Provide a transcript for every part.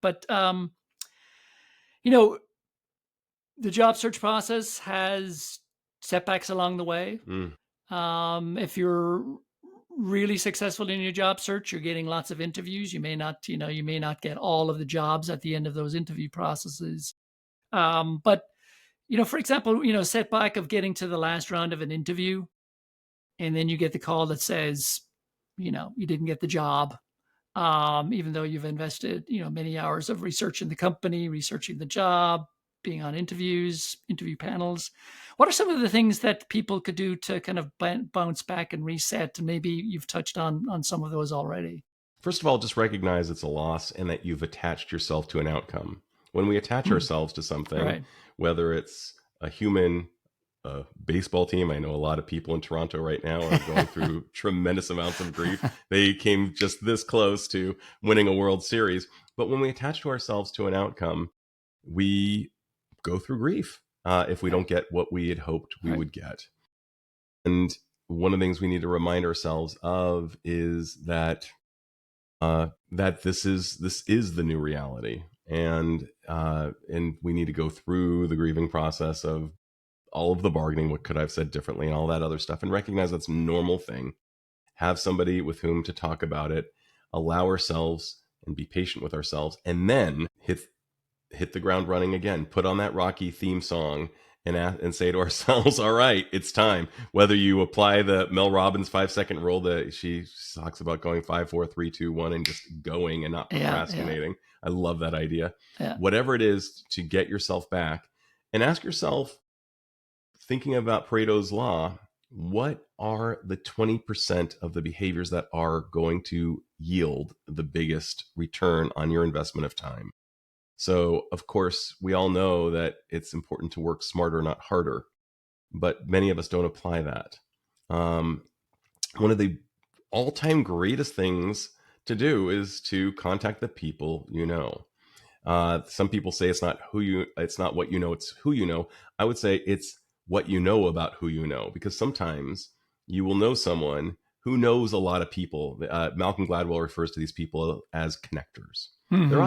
But, you know, the job search process has setbacks along the way. Mm. If you're really successful in your job search, you're getting lots of interviews. You may not get all of the jobs at the end of those interview processes. But, for example, setback of getting to the last round of an interview, and then you get the call that says, you didn't get the job. Even though you've invested, many hours of researching the company, researching the job, being on interviews, interview panels. What are some of the things that people could do to kind of bounce back and reset? And maybe you've touched on some of those already. First of all, just recognize it's a loss and that you've attached yourself to an outcome. When we attach ourselves to something, Right. whether it's a human, a baseball team, I know a lot of people in Toronto right now are going through tremendous amounts of grief. They came just this close to winning a World Series. But when we attach to ourselves to an outcome, we go through grief if we don't get what we had hoped we would get. And one of the things we need to remind ourselves of is that this is the new reality, and we need to go through the grieving process of all of the bargaining, what could I have said differently, and all that other stuff, and recognize that's a normal thing. Have somebody with whom to talk about it, allow ourselves and be patient with ourselves, and then hit the ground running again. Put on that Rocky theme song and say to ourselves, all right, it's time. Whether you apply the Mel Robbins 5-second rule that she talks about going 5, 4, 3, 2, 1 and just going and not procrastinating. I love that idea. Whatever it is to get yourself back, and ask yourself, thinking about Pareto's law, what are the 20% of the behaviors that are going to yield the biggest return on your investment of time? So, of course, we all know that it's important to work smarter, not harder, but many of us don't apply that. One of the all-time greatest things to do is to contact the people you know. Some people say it's not what you know, it's who you know. I would say it's what you know about who you know, because sometimes you will know someone who knows a lot of people. Malcolm Gladwell refers to these people as connectors. Mm-hmm. They're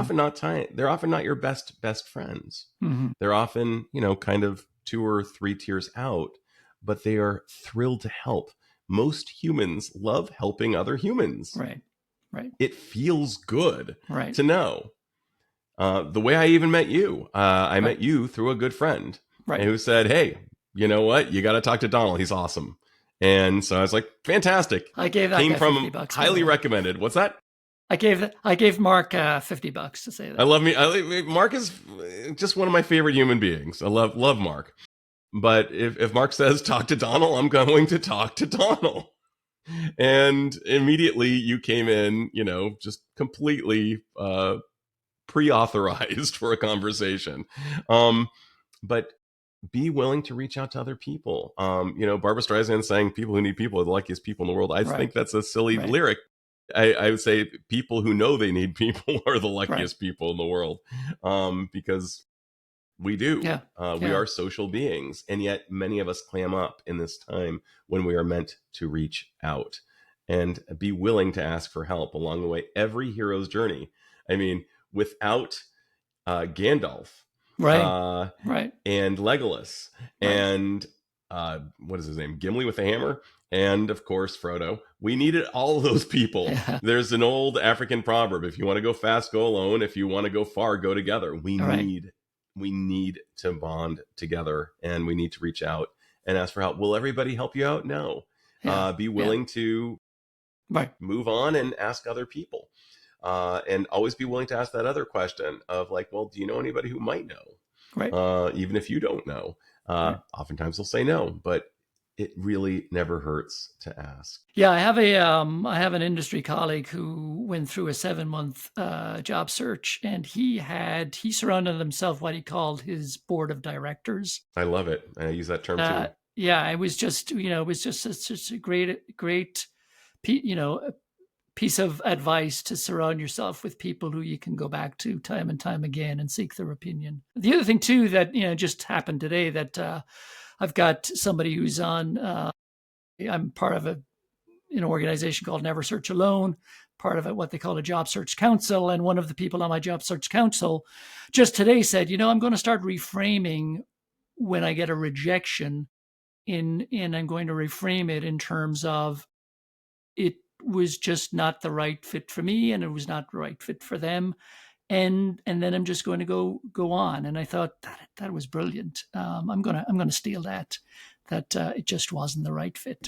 often not your best friends. Mm-hmm. They're often, kind of 2 or 3 tiers out, but they are thrilled to help. Most humans love helping other humans. Right. It feels good to know. The way I even met you, I met you through a good friend who said, hey, you know what? You got to talk to Donal. He's awesome. And so I was like, fantastic. I gave that Came guy from $50. Highly recommended. What's that? I gave Mark $50 to say that. Mark is just one of my favorite human beings. I love Mark. But if Mark says talk to Donal, I'm going to talk to Donal. And immediately you came in, just completely pre-authorized for a conversation. But be willing to reach out to other people. Barbara Streisand saying people who need people are the luckiest people in the world. I think that's a silly lyric. I would say people who know they need people are the luckiest people in the world, because we do. We are social beings, and yet many of us clam up in this time when we are meant to reach out and be willing to ask for help along the way. Every hero's journey. I mean, without Gandalf, and Legolas, and what is his name? Gimli with the hammer, and of course Frodo. We needed all of those people. Yeah. There's an old African proverb: if you want to go fast, go alone. If you want to go far, go together. We need to bond together, and we need to reach out and ask for help. Will everybody help you out? No. Be willing to move on and ask other people. And always be willing to ask that other question of like, well, do you know anybody who might know? Even if you don't know. Oftentimes they'll say no, but it really never hurts to ask. Yeah, I have an industry colleague who went through a 7-month job search, and he surrounded himself what he called his board of directors. I love it. I use that term too. Yeah, it was just such a great piece of advice to surround yourself with people who you can go back to time and time again and seek their opinion. The other thing too that just happened today, that I've got somebody who's on. I'm part of an organization called Never Search Alone. part of it, what they call a job search council. And one of the people on my job search council just today said, I'm going to start reframing when I get a rejection and I'm going to reframe it in terms of it was just not the right fit for me and it was not the right fit for them. And then I'm just going to go on. And I thought that was brilliant. I'm gonna steal that it just wasn't the right fit.